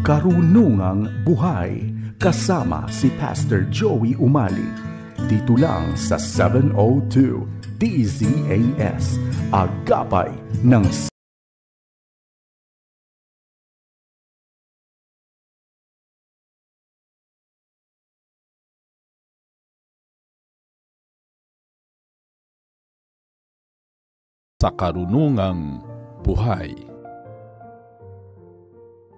Karunungang Buhay kasama si Pastor Joey Umali. Dito lang sa 702 DZAS, Agapay ng sa Karunungang Buhay.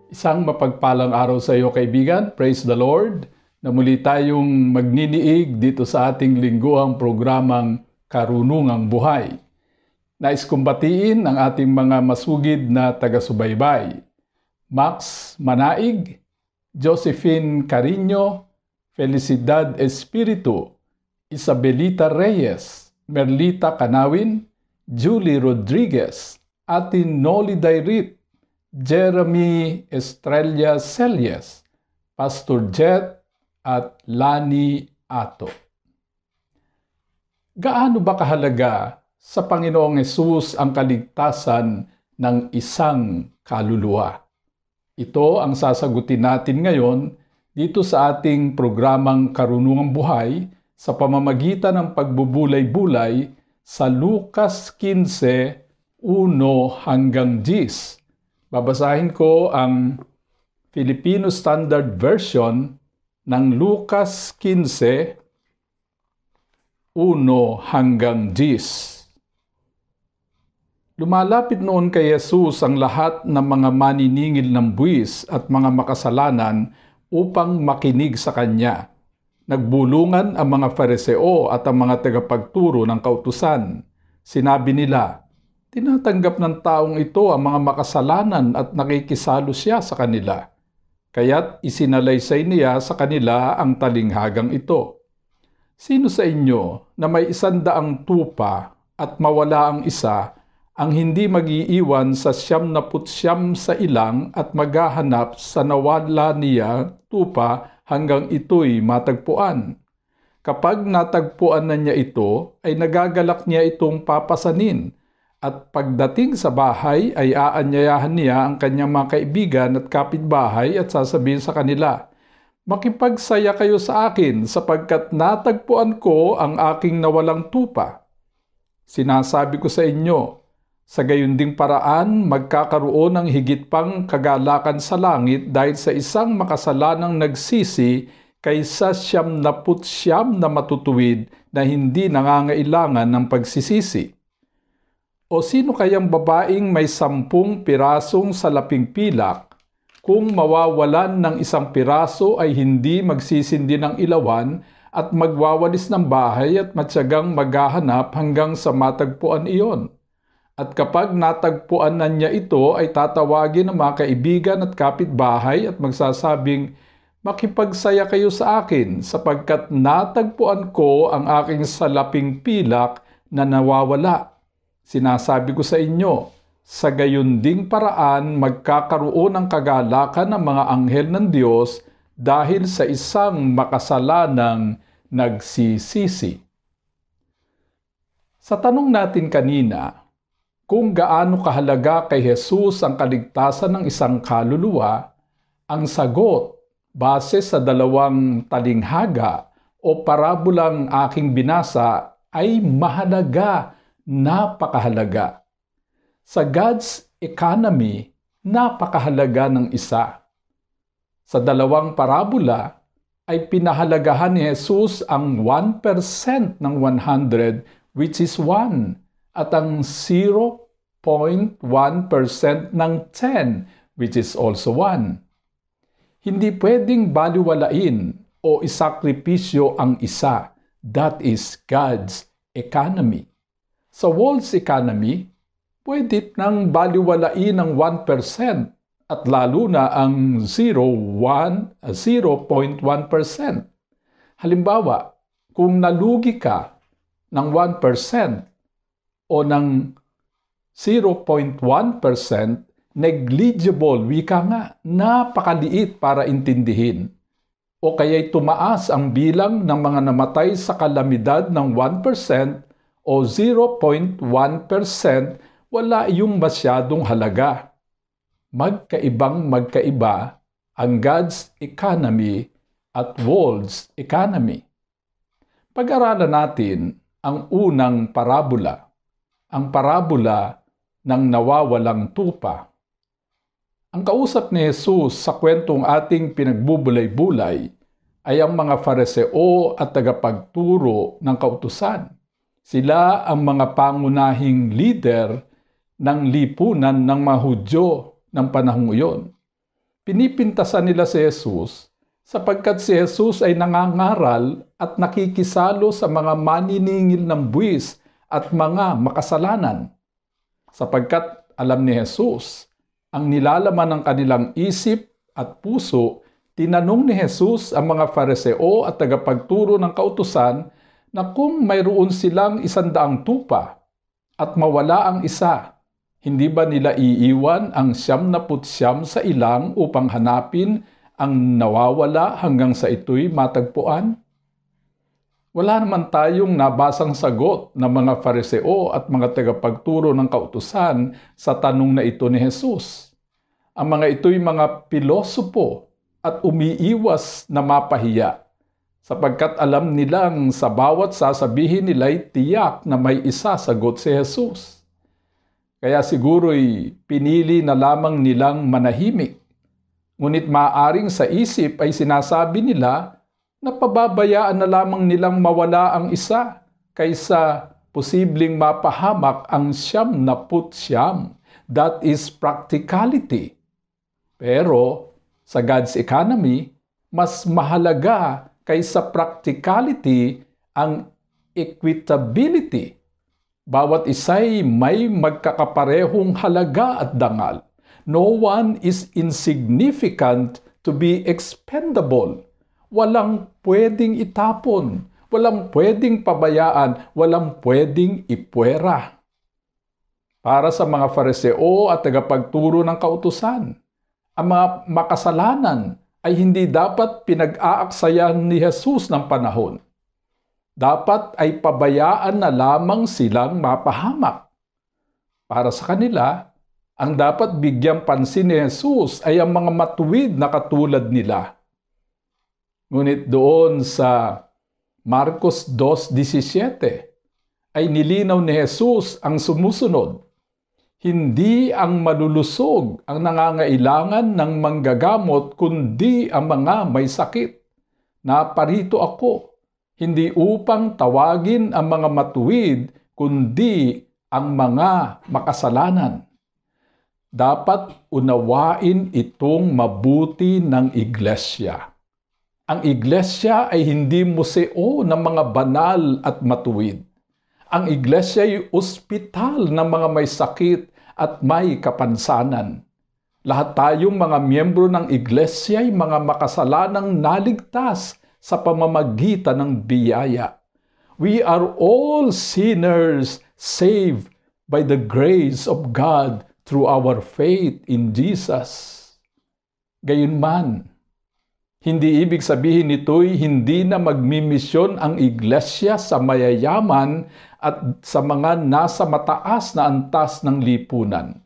Isang mapagpalang araw sa iyo, kaibigan. Praise the Lord na muli tayong magniniig dito sa ating lingguhang programang Karunungang Buhay. Nais kong batiin ang ating mga masugid na taga-subaybay. Max Manaig, Josephine Carino, Felicidad Espiritu, Isabelita Reyes, Merlita Canawin, Julie Rodriguez, Atin Noli Dairit, Jeremy Estrella Celias, Pastor Jet at Lani Ato. Gaano ba kahalaga sa Panginoong Hesus ang kaligtasan ng isang kaluluwa? Ito ang sasagutin natin ngayon dito sa ating programang Karunungang Buhay sa pamamagitan ng pagbubulay-bulay sa Lucas 15:1 hanggang 10. Babasahin ko ang Filipino Standard Version ng Lucas 15:1 hanggang 10. Lumalapit noon kay Jesus ang lahat ng mga maniningil ng buwis at mga makasalanan upang makinig sa kanya. Nagbulungan ang mga Fariseo at ang mga tagapagturo ng kautusan. Sinabi nila, "Tinatanggap ng taong ito ang mga makasalanan at nakikisalo siya sa kanila." Kaya't isinalaysay niya sa kanila ang talinghagang ito. "Sino sa inyo na may 100 tupa at mawala ang isa, ang hindi mag-iiwan sa 99 sa ilang at maghahanap sa nawala niya tupa hanggang ito'y matagpuan? Kapag natagpuan na niya ito, ay nagagalak niya itong papasanin. At pagdating sa bahay ay aanyayahan niya ang kanyang mga kaibigan at kapitbahay at sasabihin sa kanila, 'Makipagsaya kayo sa akin sapagkat natagpuan ko ang aking nawalang tupa.' Sinasabi ko sa inyo, sa gayunding paraan magkakaroon ng higit pang kagalakan sa langit dahil sa isang makasalanang nagsisi kaysa 99 na matutuwid na hindi nangangailangan ng pagsisisi. O sino kayang babaeng may 10 pirasong salaping pilak, kung mawawalan ng 1 piraso ay hindi magsisindi ng ilawan at magwawalis ng bahay at matyagang maghahanap hanggang sa matagpuan iyon? At kapag natagpuan na niya ito ay tatawagin ng mga kaibigan at kapitbahay at magsasabing, 'Makipagsaya kayo sa akin sapagkat natagpuan ko ang aking salaping pilak na nawawala.' Sinasabi ko sa inyo, sa gayunding paraan magkakaroon ng kagalakan ng mga anghel ng Diyos dahil sa isang makasalanang nagsisisi." Sa tanong natin kanina, kung gaano kahalaga kay Jesus ang kaligtasan ng isang kaluluwa, ang sagot base sa 2 talinghaga o parabolang aking binasa ay mahalaga, napakahalaga. Sa God's economy, napakahalaga ng isa. Sa 2 parabola ay pinahalagahan ni Jesus ang 1% ng 100, which is 1, at ang 0.1% ng 10, which is also 1. Hindi pwedeng baliwalain o isakripisyo ang isa. That is God's economy. Sa world's economy, pwede nang baliwalain ang 1% at lalo na ang 0.1%. Halimbawa, kung nalugi ka ng 1% o ng 0.1%, negligible, wika nga, napakaliit para intindihin. O kaya'y tumaas ang bilang ng mga namatay sa kalamidad ng 1% o 0.1%, wala iyong masyadong halaga. Magkaibang magkaiba ang God's economy at world's economy. Pag-aralan natin ang unang parabola, ang parabola ng nawawalang tupa. Ang kausap ni Jesus sa kwentong ating pinagbubulay-bulay ay ang mga Fariseo at tagapagturo ng kautusan. Sila ang mga pangunahing leader ng lipunan ng mga Hudyo ng panahong iyon. Pinipintasan nila si Jesus sapagkat si Jesus ay nangangaral at nakikisalo sa mga maniningil ng buwis at mga makasalanan. Sapagkat alam ni Jesus ang nilalaman ng kanilang isip at puso, tinanong ni Jesus ang mga Fariseo at tagapagturo ng kautusan na kung mayroon silang 100 tupa at mawala ang isa, hindi ba nila iiwan ang 99 sa ilang upang hanapin ang nawawala hanggang sa ito'y matagpuan? Wala naman tayong nabasang sagot ng mga Fariseo at mga tagapagturo ng kautusan sa tanong na ito ni Jesus. Ang mga ito'y mga pilosopo at umiiwas na mapahiya, sapagkat alam nilang sa bawat sasabihin nila'y tiyak na may isasagot si Jesus. Kaya siguro'y pinili na lamang nilang manahimik. Ngunit maaring sa isip ay sinasabi nila na pababayaan na lamang nilang mawala ang isa kaysa posibleng mapahamak ang 99. That is practicality. Pero sa God's economy, mas mahalaga kaysa practicality ang equitability. Bawat isa'y may magkakaparehong halaga at dangal. No one is insignificant to be expendable. Walang pwedeng itapon, walang pwedeng pabayaan, walang pwedeng ipwera. Para sa mga Fariseo at tagapagturo ng kautusan, ang mga makasalanan ay hindi dapat pinag-aaksayan ni Jesus ng panahon. Dapat ay pabayaan na lamang silang mapahamak. Para sa kanila, ang dapat bigyang pansin ni Jesus ay ang mga matuwid na katulad nila. Ngunit doon sa Marcos 2:17 ay nilinaw ni Jesus ang sumusunod. Hindi ang malulusog ang nangangailangan ng manggagamot kundi ang mga may sakit. Naparito ako, hindi upang tawagin ang mga matuwid kundi ang mga makasalanan. Dapat unawain itong mabuti ng iglesia. Ang iglesia ay hindi museo ng mga banal at matuwid. Ang iglesia ay ospital ng mga may sakit at may kapansanan. Lahat tayong mga miyembro ng iglesia ay mga makasalanang naligtas sa pamamagitan ng biyaya. We are all sinners saved by the grace of God through our faith in Jesus. Gayunman, hindi ibig sabihin nito'y hindi na magmimisyon ang iglesia sa mayayaman at sa mga nasa mataas na antas ng lipunan.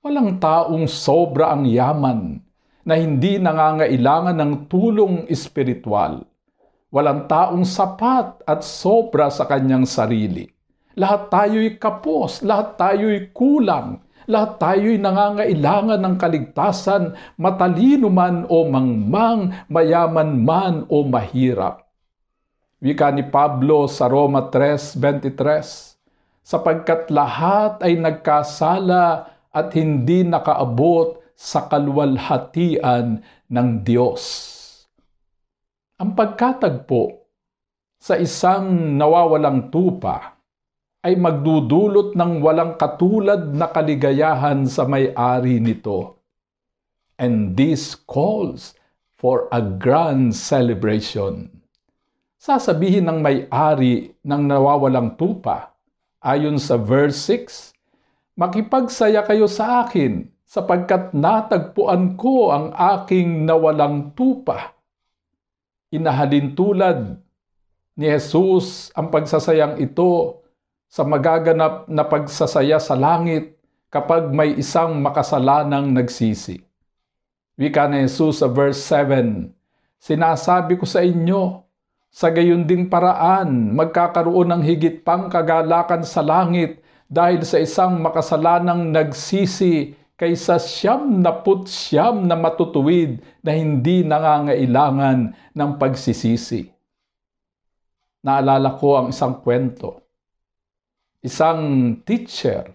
Walang taong sobra ang yaman na hindi nangangailangan ng tulong espiritual. Walang taong sapat at sobra sa kanyang sarili. Lahat tayo'y kapos, lahat tayo'y kulang. Lahat tayo'y nangangailangan ng kaligtasan, matalino man o mangmang, mayaman man o mahirap. Wika ni Pablo sa Roma 3:23, sapagkat lahat ay nagkasala at hindi nakaabot sa kaluwalhatian ng Diyos. Ang pagkatagpo sa isang nawawalang tupa ay magdudulot ng walang katulad na kaligayahan sa may-ari nito. And this calls for a grand celebration. Sasabihin ng may-ari ng nawawalang tupa, ayon sa verse 6, "Makipagsaya kayo sa akin, sapagkat natagpuan ko ang aking nawalang tupa." Inahalin tulad ni Jesus ang pagsasayang ito sa magaganap na pagsasaya sa langit kapag may isang makasalanang nagsisi. Wika ni Jesus sa verse 7, "Sinasabi ko sa inyo, sa gayon ding paraan, magkakaroon ng higit pang kagalakan sa langit dahil sa isang makasalanang nagsisi kaysa 99 na matutuwid na hindi nangangailangan ng pagsisisi." Naalala ko ang isang kwento. Isang teacher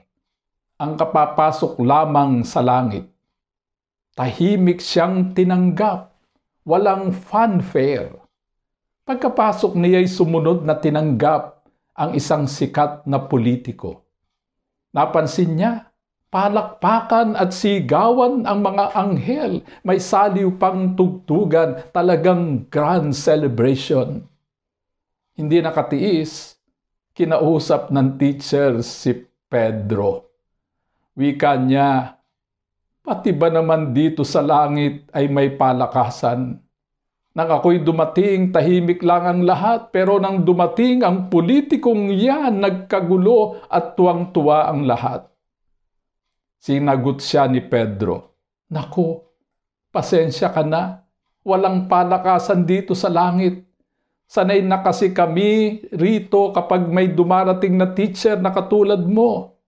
ang kapapasok lamang sa langit. Tahimik siyang tinanggap, walang fanfare. Pagkapasok niya'y sumunod na tinanggap ang isang sikat na politiko. Napansin niya, palakpakan at sigawan ang mga anghel. May saliw pang tugtugan, talagang grand celebration. Hindi nakatiis, kinausap ng teacher si Pedro. Wika niya, "Pati ba naman dito sa langit ay may palakasan? Nang ako'y dumating, tahimik lang ang lahat, pero nang dumating ang politikong yan, nagkagulo at tuwang-tuwa ang lahat." Sinagot siya ni Pedro, "Naku, pasensya ka na. Walang palakasan dito sa langit. Sanay na kasi kami rito kapag may dumarating na teacher na katulad mo.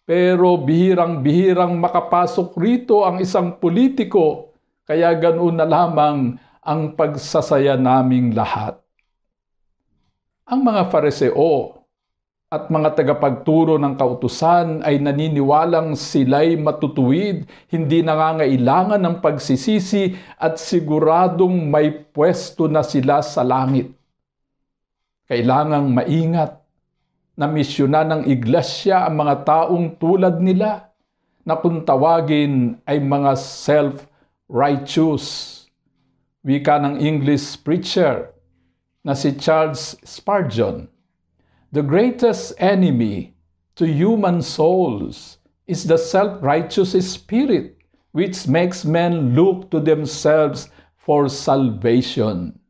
Pero bihirang-bihirang makapasok rito ang isang politiko, kaya ganoon na lamang ang pagsasaya naming lahat." Ang mga Fariseo at mga tagapagturo ng kautusan ay naniniwalang sila'y matutuwid, hindi nangangailangan ng pagsisisi at siguradong may pwesto na sila sa langit. Kailangang maingat na misyonan ng iglesia ang mga taong tulad nila na kung tawagin ay mga self-righteous. Wika ng English preacher na si Charles Spurgeon, "The greatest enemy to human souls is the self-righteous spirit which makes men look to themselves for salvation."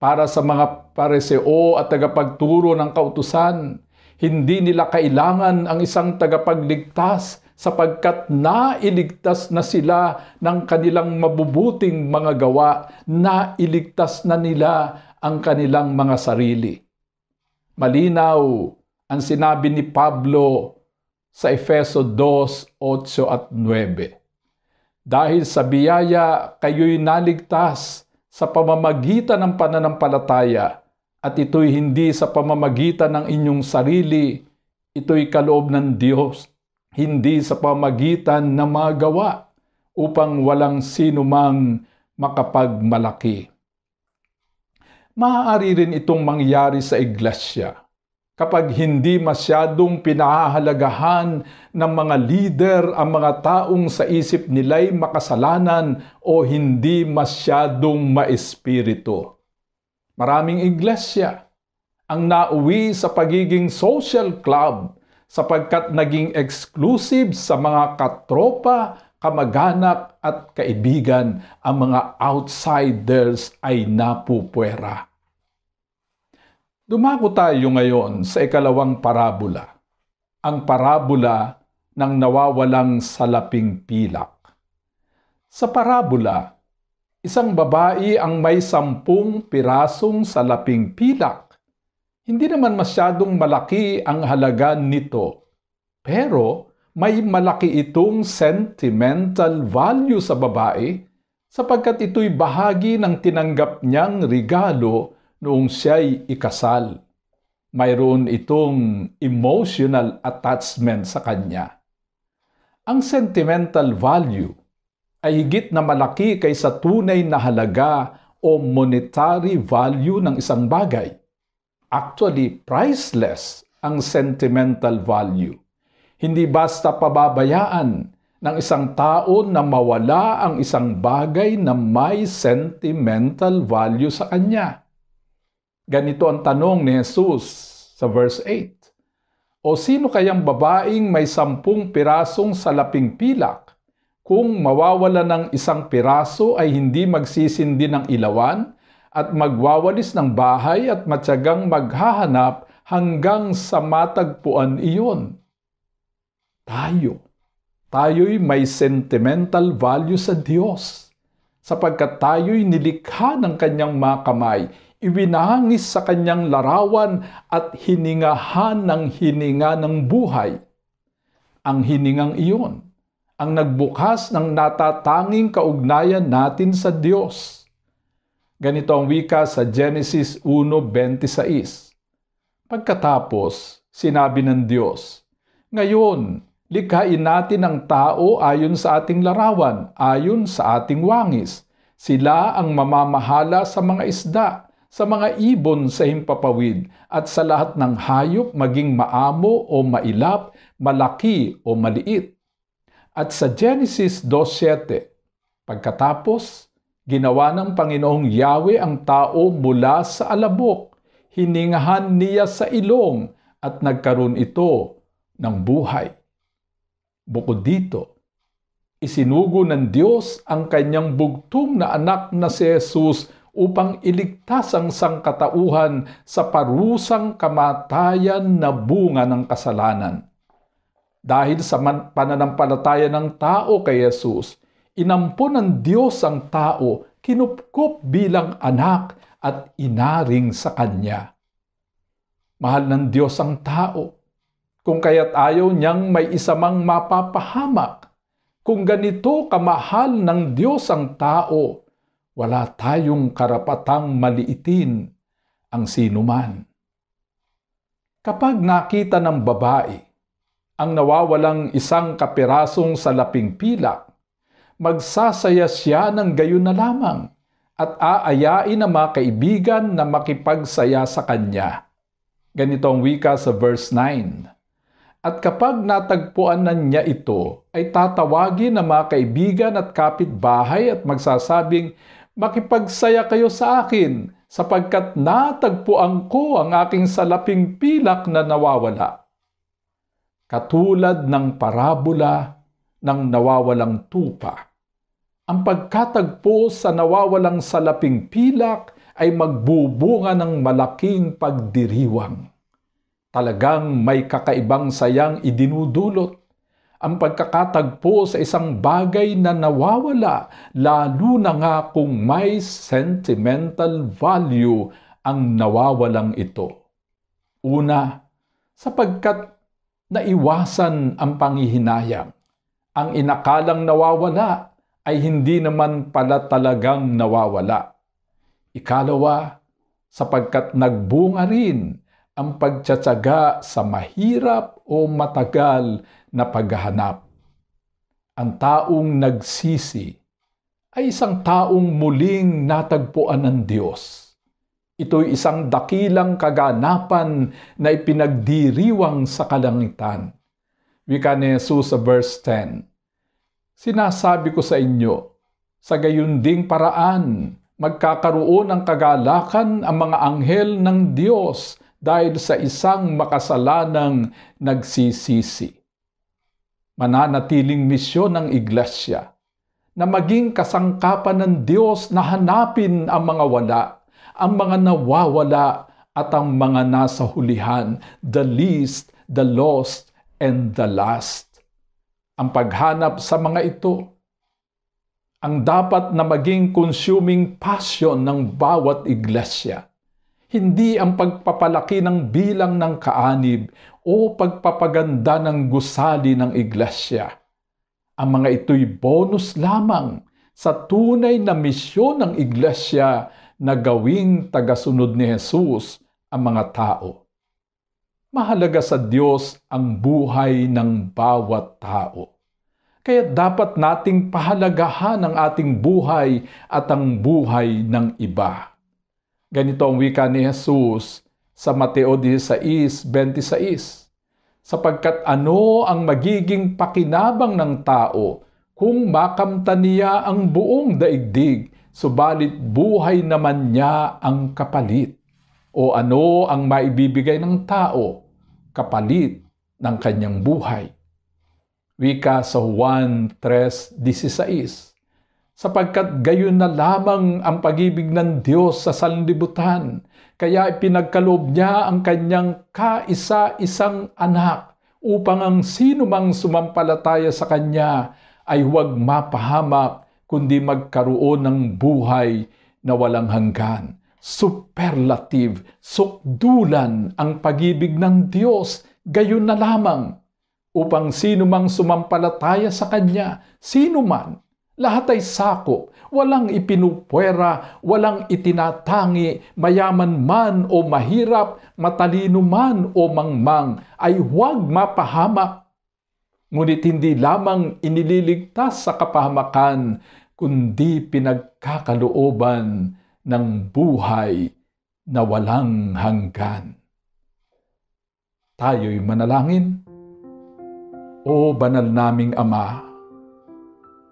Para sa mga Pariseo at tagapagturo ng kautusan, hindi nila kailangan ang isang tagapagligtas sapagkat nailigtas na sila ng kanilang mabubuting mga gawa, nailigtas na nila ang kanilang mga sarili. Malinaw ang sinabi ni Pablo sa Efeso 2:8 at 9. "Dahil sa biyaya kayo'y naligtas sa pamamagitan ng pananampalataya, at ito'y hindi sa pamamagitan ng inyong sarili, ito'y kaloob ng Diyos, hindi sa pamamagitan ng mga gawa, upang walang sinumang makapagmalaki." Maaari rin itong mangyari sa iglesia kapag hindi masyadong pinahahalagahan ng mga leader ang mga taong sa isip nila'y makasalanan o hindi masyadong maespiritu. Maraming iglesia ang nauwi sa pagiging social club sapagkat naging exclusive sa mga katropa, kamag-anak at kaibigan, ang mga outsiders ay napupwera. Dumako tayo ngayon sa ikalawang parabola, ang parabola ng nawawalang salaping pilak. Sa parabola, isang babae ang may 10 pirasong salaping pilak. Hindi naman masyadong malaki ang halaga nito, pero may malaki itong sentimental value sa babae sapagkat ito'y bahagi ng tinanggap niyang regalo noong siya'y ikasal. Mayroon itong emotional attachment sa kanya. Ang sentimental value ay higit na malaki kaysa tunay na halaga o monetary value ng isang bagay. Actually, priceless ang sentimental value. Hindi basta pababayaan ng isang tao na mawala ang isang bagay na may sentimental value sa kanya. Ganito ang tanong ni Jesus sa verse 8. "O sino kayang babaeng may 10 pirasong salaping pilak? Kung mawawala ng isang piraso ay hindi magsisindi ng ilawan at magwawalis ng bahay at matyagang maghahanap hanggang sa matagpuan iyon." Tayo, Tayo'y may sentimental value sa Diyos, sapagkat tayo'y nilikha ng kanyang mga kamay, iwinahangis sa kanyang larawan at hiningahan ng hininga ng buhay. Ang hiningang iyon ang nagbukas ng natatanging kaugnayan natin sa Diyos. Ganito ang wika sa Genesis 1:26. Pagkatapos, sinabi ng Diyos, "Ngayon, likhain natin ang tao ayon sa ating larawan, ayon sa ating wangis. Sila ang mamamahala sa mga isda, sa mga ibon sa himpapawid, at sa lahat ng hayop maging maamo o mailap, malaki o maliit." At sa Genesis 2:7, pagkatapos, ginawa ng Panginoong Yahweh ang tao mula sa alabok, hiningahan niya sa ilong, at nagkaroon ito ng buhay. Bukod dito, isinugo ng Diyos ang kanyang bugtong na anak na si Jesus upang iligtas ang sangkatauhan sa parusang kamatayan na bunga ng kasalanan. Dahil sa pananampalataya ng tao kay Jesus, inampon ng Diyos ang tao, kinupkop bilang anak at inaring sa Kanya. Mahal ng Diyos ang tao, kung kaya't ayaw niyang may isa mang mapapahamak. Kung ganito kamahal ng Diyos ang tao, wala tayong karapatang maliitin ang sinuman. Kapag nakita ng babae ang nawawalang isang kapirasong salaping pilak, magsasaya siya ng gayon na lamang at aayain ang mga kaibigan na makipagsaya sa kanya. Ganito ang wika sa verse 9. At kapag natagpuan na niya ito, ay tatawagin ang mga kaibigan at kapitbahay at magsasabing, "Makipagsaya kayo sa akin, sapagkat natagpuan ko ang aking salaping pilak na nawawala." Katulad ng parabola ng nawawalang tupa, ang pagkatagpo sa nawawalang salaping pilak ay magbubunga ng malaking pagdiriwang. Talagang may kakaibang sayang idinudulot ang pagkakatagpo sa isang bagay na nawawala, lalo na nga kung may sentimental value ang nawawalang ito. Una, sapagkat naiwasan ang panghihinayang. Ang inakalang nawawala ay hindi naman pala talagang nawawala. Ikalawa, sapagkat nagbunga rin ang pagtsatsaga sa mahirap o matagal na paghahanap. Ang taong nagsisi ay isang taong muling natagpuan ng Diyos. Ito'y isang dakilang kaganapan na ipinagdiriwang sa kalangitan. Wika ni Jesus sa verse 10, "Sinasabi ko sa inyo, sa gayon ding paraan, magkakaroon ng kagalakan ang mga anghel ng Diyos dahil sa isang makasalanang nagsisisi." Mananatiling misyon ng iglesia na maging kasangkapan ng Diyos na hanapin ang mga wala, ang mga nawawala at ang mga nasa hulihan, the least, the lost, and the last. Ang paghanap sa mga ito, ang dapat na maging consuming passion ng bawat iglesia. Hindi ang pagpapalaki ng bilang ng kaanib o pagpapaganda ng gusali ng iglesia. Ang mga ito'y bonus lamang sa tunay na misyon ng iglesia na gawing tagasunod ni Jesus ang mga tao. Mahalaga sa Diyos ang buhay ng bawat tao. Kaya dapat nating pahalagahan ang ating buhay at ang buhay ng iba. Ganito ang wika ni Jesus sa Mateo 16:26. Sapagkat ano ang magiging pakinabang ng tao kung makamtan niya ang buong daigdig, subalit buhay naman niya ang kapalit? O ano ang maibibigay ng tao kapalit ng kanyang buhay? Wika sa Juan 3:16. Sapagkat gayon na lamang ang pag-ibig ng Diyos sa sanlibutan, kaya ipinagkaloob niya ang kanyang kaisa-isang anak upang ang sino mang sumampalataya sa Kanya ay huwag mapahamak, kundi magkaroon ng buhay na walang hanggan. Superlative, sukdulan ang pag-ibig ng Diyos, gayon na lamang, upang sino mang sumampalataya sa Kanya, sino man, lahat ay sakop, walang ipinupwera, walang itinatangi, mayaman man o mahirap, matalino man o mangmang, ay huwag mapahamak. Ngunit hindi lamang inililigtas sa kapahamakan, kundi pinagkakalooban ng buhay na walang hanggan. Tayo'y manalangin. O banal naming Ama,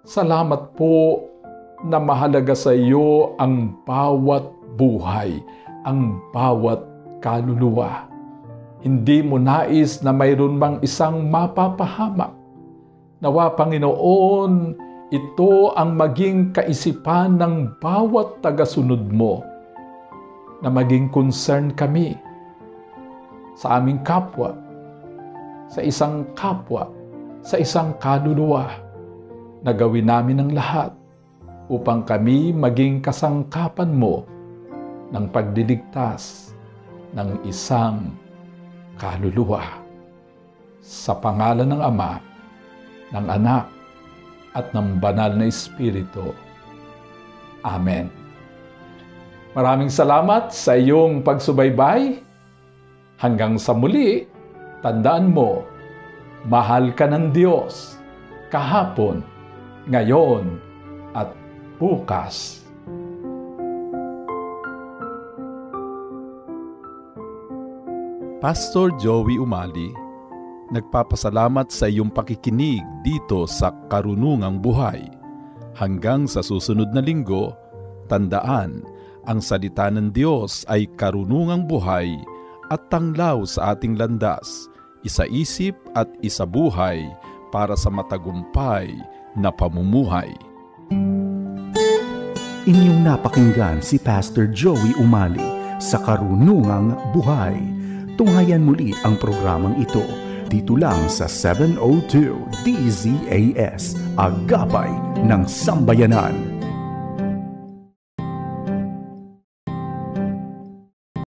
salamat po na mahalaga sa iyo ang bawat buhay, ang bawat kaluluwa. Hindi mo nais na mayroon mang isang mapapahamak. Nawa, Panginoon, ito ang maging kaisipan ng bawat tagasunod mo, na maging concern kami sa aming kapwa, sa isang kapwa, sa isang kaluluwa, na gawin namin ang lahat upang kami maging kasangkapan mo ng pagliligtas ng isang kaluluwa. Sa pangalan ng Ama, ng Anak, at ng Banal na Espiritu. Amen. Maraming salamat sa iyong pagsubaybay. Hanggang sa muli, tandaan mo, mahal ka ng Diyos kahapon, ngayon, at bukas. Pastor Joey Umali, nagpapasalamat sa iyong pakikinig dito sa Karunungang Buhay. Hanggang sa susunod na linggo, tandaan, ang salita ng Diyos ay karunungang buhay at tanglaw sa ating landas, isa-isip at isa-buhay para sa matagumpay na pamumuhay. Inyong napakinggan si Pastor Joey Umali sa Karunungang Buhay. Tunghayan muli ang programang ito dito lang sa 702 DZAS, Agapay ng Sambayanan.